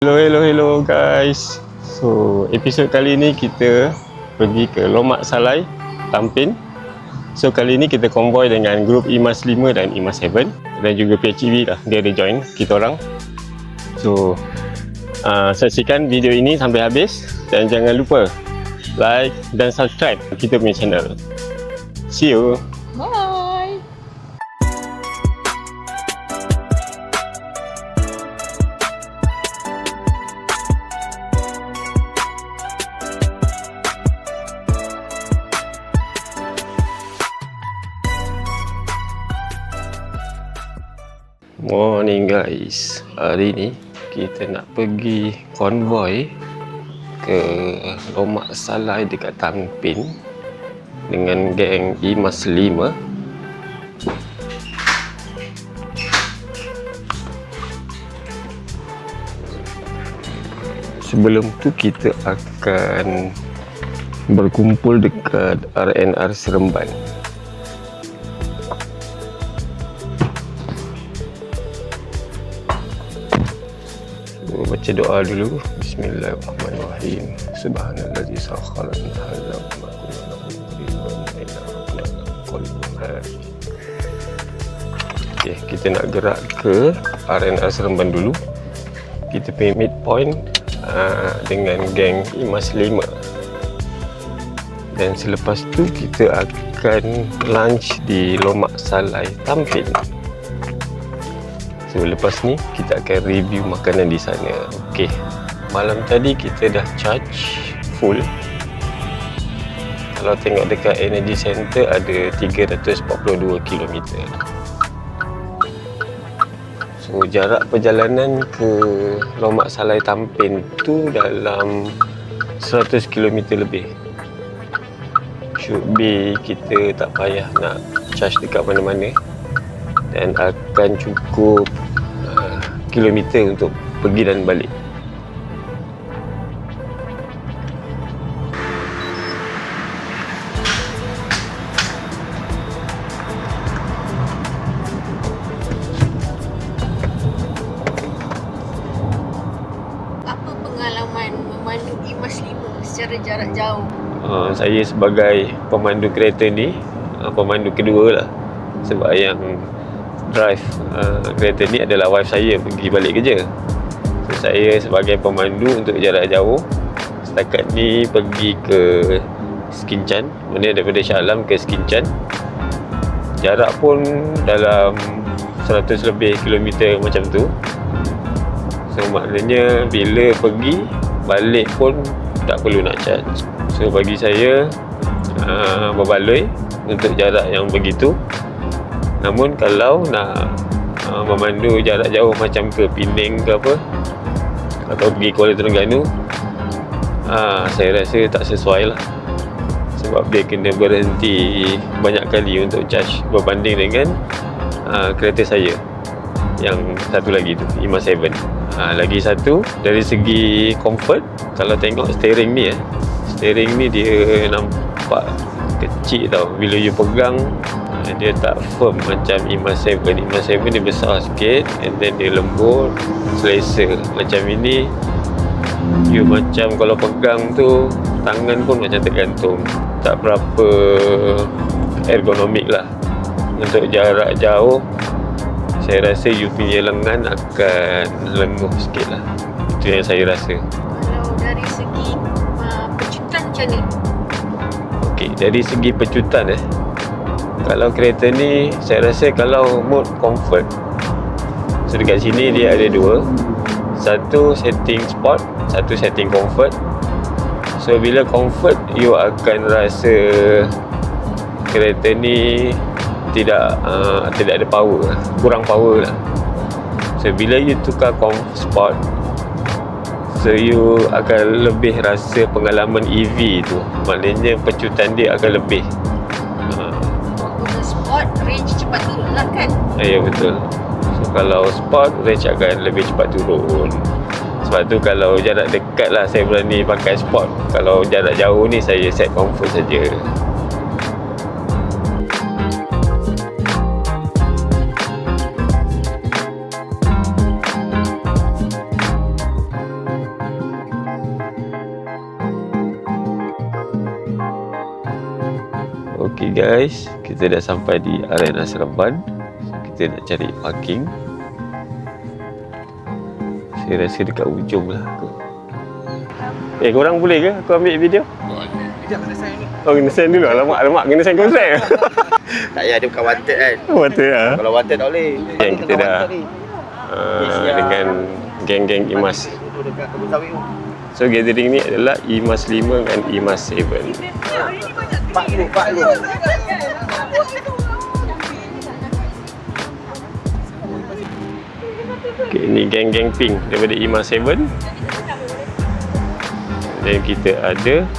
Hello guys. So episod kali ni kita pergi ke Lomak Salai, Tampin. So kali ni kita konvoi dengan grup Imas 5 dan Imas 7 dan juga PHEV lah, dia ada join kita orang. So saksikan video ini sampai habis dan jangan lupa like dan subscribe kita punya channel. See you. Bye. Morning guys. Hari ni kita nak pergi konvoi ke Lomak Salai dekat Tampin dengan geng Imas 5. Sebelum tu kita akan berkumpul dekat RNR Seremban. Baca doa dulu. Bismillahirrahmanirrahim. Subhanallazi sakhkhara lana hadza wa ma kunna lahu muqrinin. Okey, kita nak gerak ke RNR Seremban dulu. Kita pergi midpoint dengan geng Imas 5. Dan selepas tu kita akan lunch di Lomak Salai, Tampin. So lepas ni kita akan review makanan di sana. Okey. Malam tadi kita dah charge full. Kalau tengok dekat Energy Center ada 342 km. So jarak perjalanan ke Lomak Salai Tampin tu dalam 100 km lebih. Should be kita tak payah nak charge dekat mana-mana dan akan cukup kilometer untuk pergi dan balik. Apa pengalaman memandu Imas 5 secara jarak jauh? Saya sebagai pemandu kereta ni, pemandu kedua lah, sebab yang drive kereta ni adalah wife saya pergi balik kerja. So, saya sebagai pemandu untuk jarak jauh setakat ni pergi ke Skinchan, mana daripada Shah Alam ke Skinchan. Jarak pun dalam 100 lebih kilometer macam tu. So maknanya bila pergi balik pun tak perlu nak charge. So bagi saya berbaloi untuk jarak yang begitu. Namun kalau nak memandu jarak jauh macam ke Penang ke apa, atau pergi Kuala Terengganu, saya rasa tak sesuai lah. Sebab dia kena berhenti banyak kali untuk charge berbanding dengan kereta saya yang satu lagi tu, Imas 7. Lagi satu, dari segi comfort, kalau tengok steering ni steering ni dia nampak kecil tau. Bila you pegang dia tak firm macam Imas 7. Imas 7 dia besar sikit and then dia lembut, selesa. Macam ini you macam kalau pegang tu tangan pun macam tergantung. Tak berapa ergonomik lah. Untuk jarak jauh saya rasa you punya lengan akan lenguh sikit lah. Itu yang saya rasa. Kalau dari segi pecutan macam ni? Okey, dari segi pecutan kalau kereta ni saya rasa kalau mode comfort, so dekat sini dia ada dua, satu setting sport, satu setting comfort. So bila comfort you akan rasa kereta ni tidak ada power, kurang power lah. So bila you tukar sport, so you akan lebih rasa pengalaman EV tu, maknanya pecutan dia akan lebih. Sport range cepat turun lah kan? Ya betul. So kalau sport range akan lebih cepat turun. Sebab tu kalau jarak dekat lah saya berani pakai sport. Kalau jarak jauh ni saya set comfort saja. guys, kita dah sampai di Arena Seremban. Kita nak cari parking. Saya rasa dekat ujung lah. Korang boleh ke aku ambil video? Sekejap, kena sign ni. Oh, kena sign dulu. Alamak, kena sign kontrak. Tak payah, dia bukan wanted kan. Wanted lah. Kalau wanted tak boleh. Yang kita dah dengan geng-geng Imas. Duduk dekat kebun sawit tu. So gathering ni adalah Imas 5 dan Imas 7. Pak dulu. Okay, ni geng-geng pink daripada Imas 7. Dan kita ada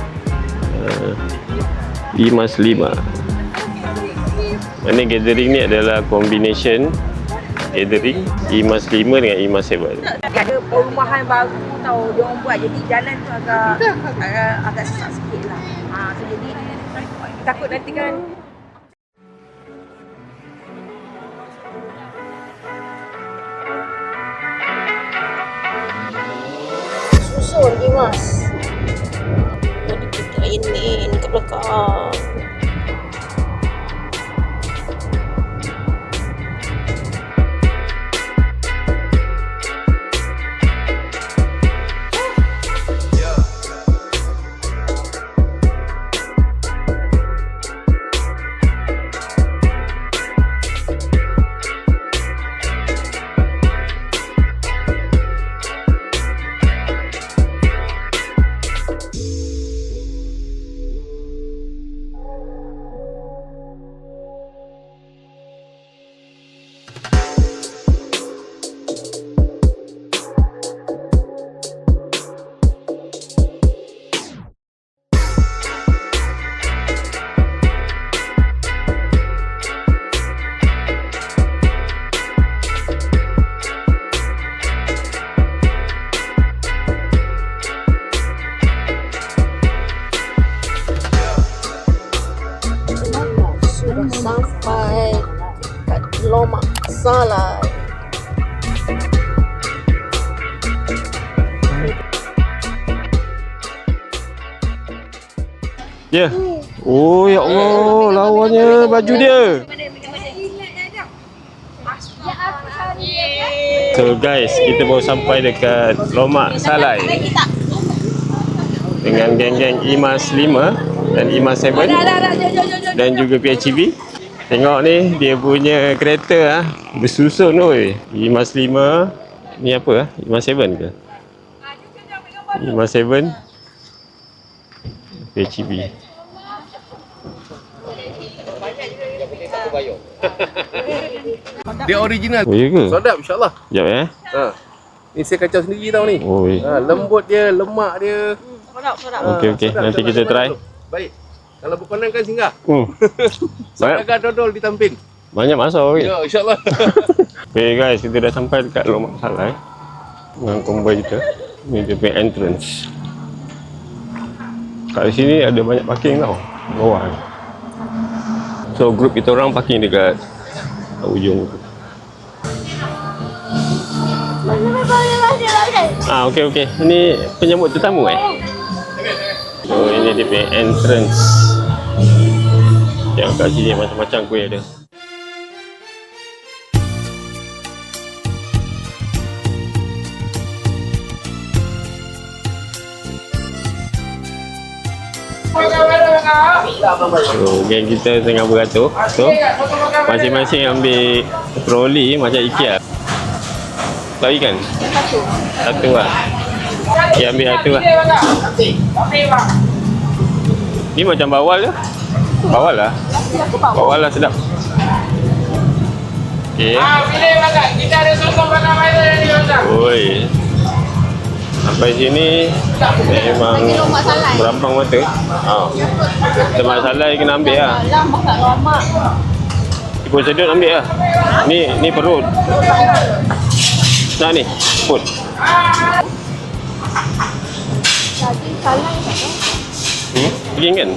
Imas 5. Ini gathering ni adalah combination gathering Imas 5 dengan Imas 7. Ada perumahan baru tau dia orang buat, jadi jalan tu agak sesak sikit lah. So jadi takut nanti kan Susun Imas. Jadi kita ini ke belakang. Sampai kat Lomak Salai. Ya. Oh ya Allah, lawannya baju dia. So guys, kita baru sampai dekat Lomak Salai dengan geng-geng Imas 5 dan Imas 7 dan juga PHEV. Tengok ni, dia punya kereta bersusun oi. Imas 5, ni apa Imas 7 ke? Imas 7 PHEV. Dia original. Oh ya ke? Sedap insyaAllah. Sekejap Ni saya kacau sendiri tau ni. Oi. Lembut dia, lemak dia. Okey, nanti kita try. Baik. Kalau berkenan kan singgah. Banyak, Saraga dodol di Tampin. banyak masa oi. Ya, insyaAllah. Okay guys, kita dah sampai dekat Lomak Salai dengan konvoi kita. Ni dia punya entrance. Kat sini ada banyak parking tau, bawah ni. So group kita orang parking dekat ujung tu. Okey. Ini penyambut tetamu So ini dia punya entrance. Yang kat sini macam-macam kuih ada. So geng kita tengah beratur. So masing-masing ambil troli macam IKEA. Tahu ikan? Satu lah. Okay, ambil satu lah. Ni macam bawal ke? Bawal lah. Bawal lah sedap. Okay. Pilih makan. Kita ada sosok makan air di dalam. Oi. Sampai sini memang berampang mata. Tempat salai kena ambil lah. Alam makan lama. Ikut sedut ambil lah. Ni perut. Nah ni, put. Daging salai tak tahu. Daging kan?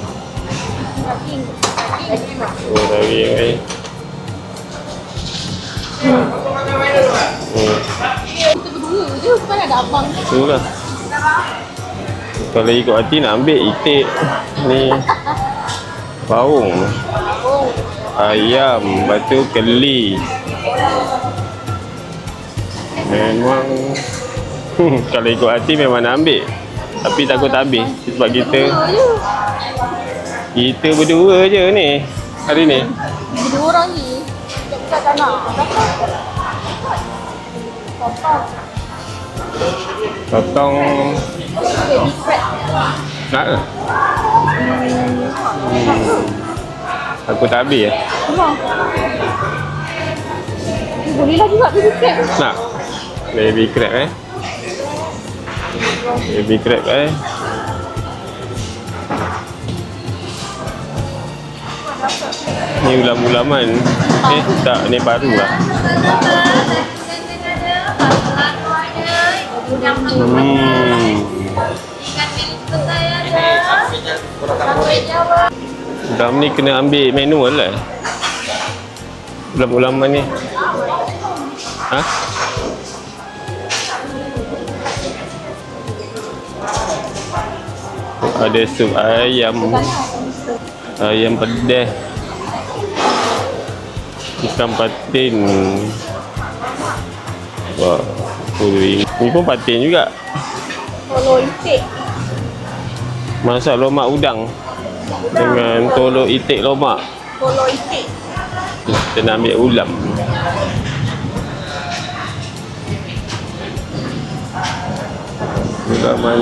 Daging. Oh, daging ni. Kita berdua je, bukan ada abang. Tu lah. Kalau ikut hati nak ambil itik ni baung. ayam, lepas tu keli. Memang kalau ikut hati memang nak ambil. Tapi takut tak habis. Sebab kita berdua je ni hari ni. Dua orang ni. Bukan tak nak. Potong nak ke? Aku tak habis ya? Boleh lah juga baby crab. Nak? Baby crab Baby crab Ni ulam-ulaman. Tak, ni baru lah. Ulam ni kena ambil manual lah. Ulam-ulaman ni. Ha? Ada sup ayam. Ayam pedas. Ikan patin. Wah, ni pun patin juga. Tolong itik. Masak lomak udang dengan tolok itik lomak. Tolong itik. Kita nak ambil ulam. Ulaman.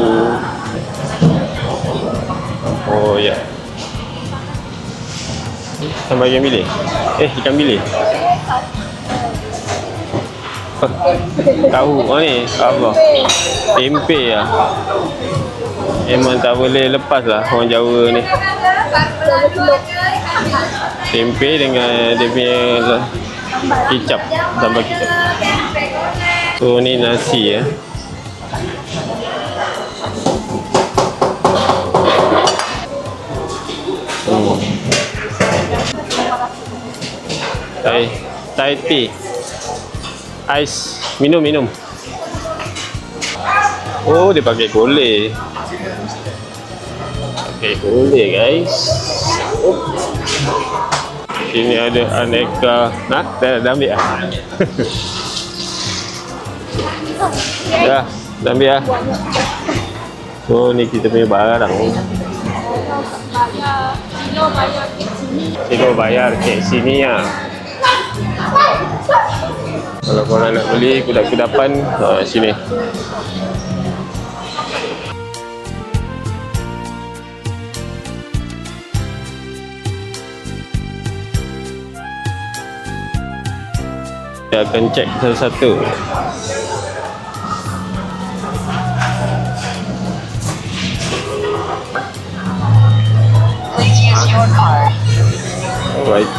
Oh ya. Sampai ikan bilis. Ikan bilis. Tahu. Oh ni apa? Tempe lah. Memang tak boleh lepas lah orang Jawa ni. Tempe dengan dia punya kicap, sambal kicap. So ni nasi ya. Thai tea. Ais. Minum. Oh, dia pakai koleh. Guys. Sini ada aneka. Dah ambil lah. Dah ambil lah. So ni kita punya barang. Kilo bayar kat sini lah. Kalau korang nak beli kudapan, sini. Kita akan cek satu-satu. Alright.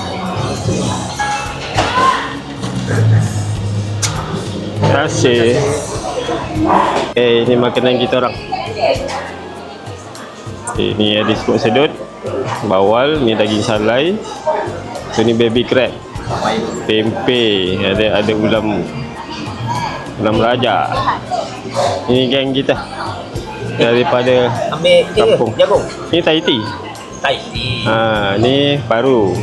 Terima kasih. Ini makanan kita orang. Ini ada semut sedut, bawal, ni daging salai. So ni baby crab. Tempe, ada ulam raja. Ini geng kita daripada kampung. Ini Thai tea. Ni paru.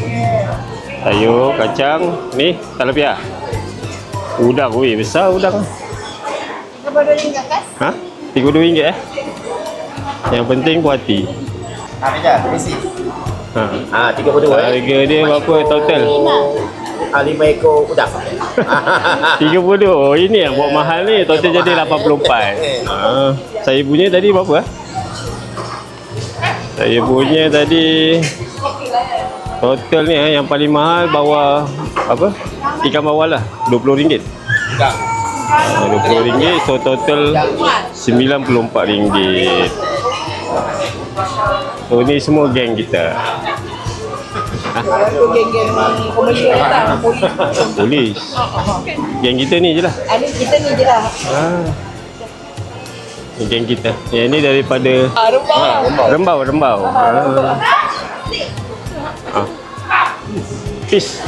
Sayur, kacang, ni talapia. Udang, besar udang. RM32 kan? RM32 Yang penting puas hati. Besi. 32. Harga dia berapa total? 5 ekor udang. 32. Oh, ini yang buat mahal ni. Total jadi 84. Saya punya tadi berapa? Saya punya tadi total ni yang paling mahal bawah apa? Ikan bawal lah, RM20. RM20, so total RM94. So ni semua geng kita. Itu geng-geng komersial lah. Polis. Geng kita ni je lah. Ada kita ni je lah. Ni geng kita. Yang ni daripada Rembau. Fish.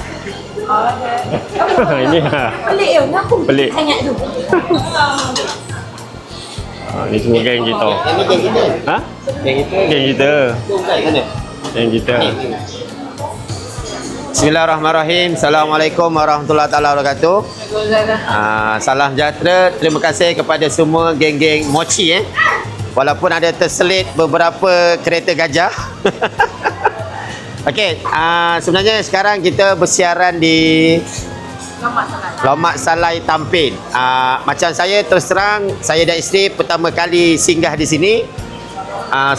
Ini Pelik ya, kenapa pelik. sangat tu? Ni semua geng kita. Ini geng kita. Geng kita. Tu bukan mana? Geng kita. Bismillahirrahmanirrahim. Assalamualaikum warahmatullahi taala wabarakatuh. Salam sejahtera. Terima kasih kepada semua geng-geng mochi Walaupun ada terselit beberapa kereta gajah. Okey, sebenarnya sekarang kita bersiaran di Lomak Salai Tampin. Macam saya terus terang, saya dan isteri pertama kali singgah di sini.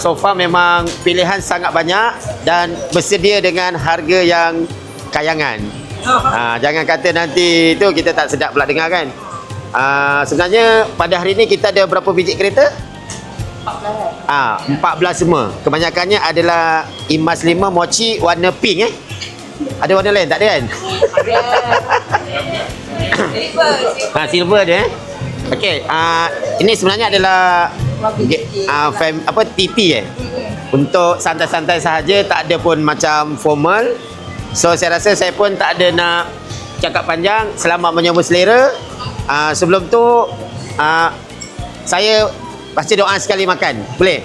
So far memang pilihan sangat banyak dan bersedia dengan harga yang kayangan. Jangan kata nanti tu kita tak sedap pula dengar kan. Sebenarnya pada hari ini kita ada berapa biji kereta? 14 semua. Kebanyakannya adalah Imas 5 mochi warna pink Ada warna lain tak ada kan? Silver dia Okey, ini sebenarnya adalah TP untuk santai-santai sahaja, tak ada pun macam formal. So saya rasa saya pun tak ada nak cakap panjang. Selamat menyambut selera. Sebelum tu saya baca doa sekali makan. Boleh?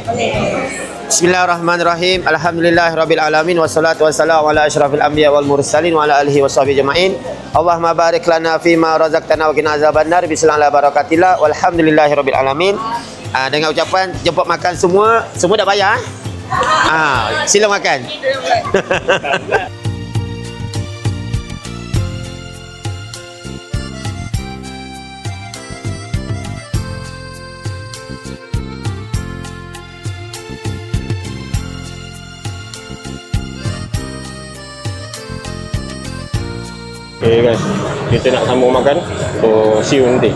Bismillahirrahmanirrahim. Alhamdulillahirabbil alamin wassalatu wassalamu ala asyrafil anbiya wal mursalin wa ala alihi washabihi jamain. Allahumma barik lana fima razaqtana wa qina azabannar bismillah barakatillah walhamdulillahirabbil alamin. Dengan ucapan jemput makan semua dah bayar sila makan. Okay guys, kita nak sambung makan. So see you nanti.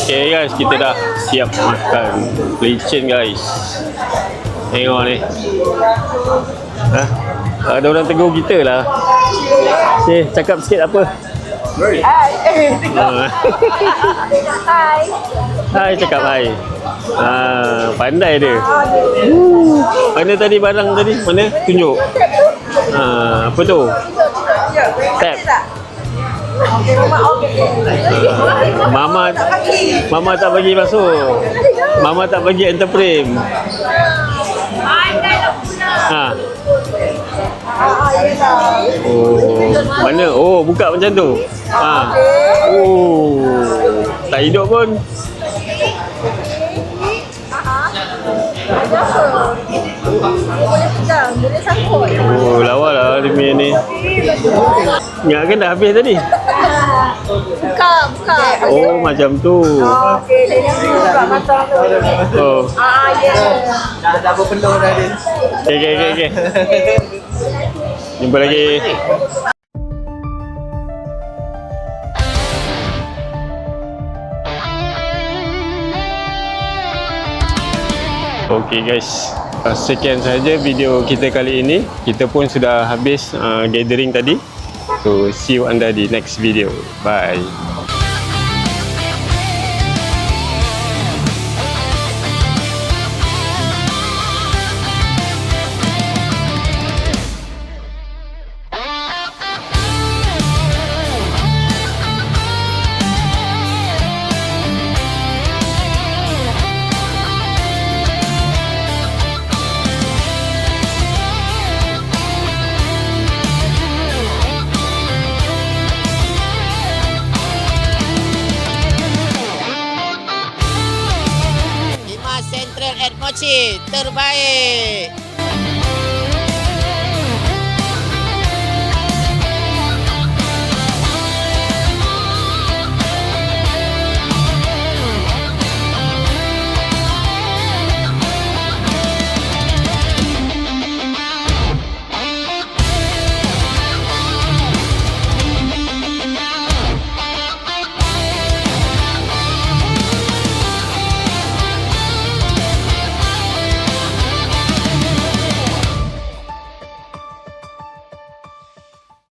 Okay guys, kita dah siap makan licin guys. Tengok ni. Ada orang tegur kita lah. Okay, cakap sikit apa? Hai, cakap hai. Pandai dia. Mana tadi barang tadi? Mana? Tunjuk. Apa tu? Tap. Mama tak bagi masuk. Mama tak bagi enter frame. Oh, mana? Oh, buka macam tu. Oh, tak hidup pun. Oh, lawa lah dia punya ni. Ingatkan dah habis tadi. Buka. Oh, macam tu. Okey, dia yang buka matang tu. Oh. Dah berpenuh dah dia. Okay. Jumpa lagi. Okay guys, sekian sahaja video kita kali ini. Kita pun sudah habis gathering tadi. So see you anda di next video. Bye. Central at Mochi terbaik.